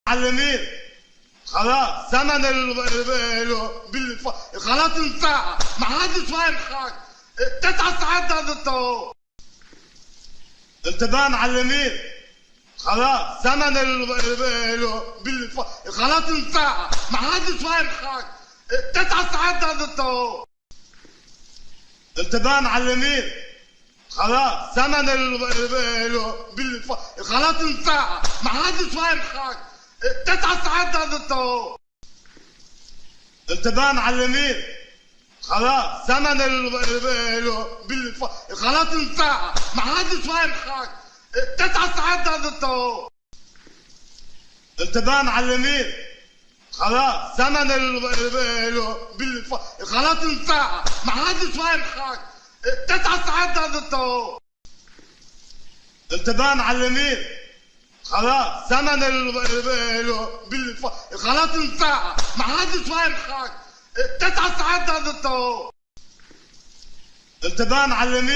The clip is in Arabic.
معلمين خلاص زمن خلاص انتهى، ما حدش فاهم حاجه. 9 ساعات ده انتوا انتباه معلمين خلاص زمن خلاص انتهى، ما حدش فاهم حاجه. 9 ساعات ده انتوا انتباه معلمين خلاص زمن خلاص انتهى، ما حدش فاهم حاجه. 9 ساعات ده انتوا انتباه معلمين خلاص زمن خلاص انتهى، ما حدش فاهم حاجه. 9 ساعات ده انتوا انتباه معلمين خلاص زمن خلاص انتهى، ما حدش فاهم حاجه. 9 ساعات ده انتوا انتباه معلمين خلاص زمن خلاص انتهى، ما حدش فاهم حاجه. 9 ساعات ده انتوا انتباه معلمين.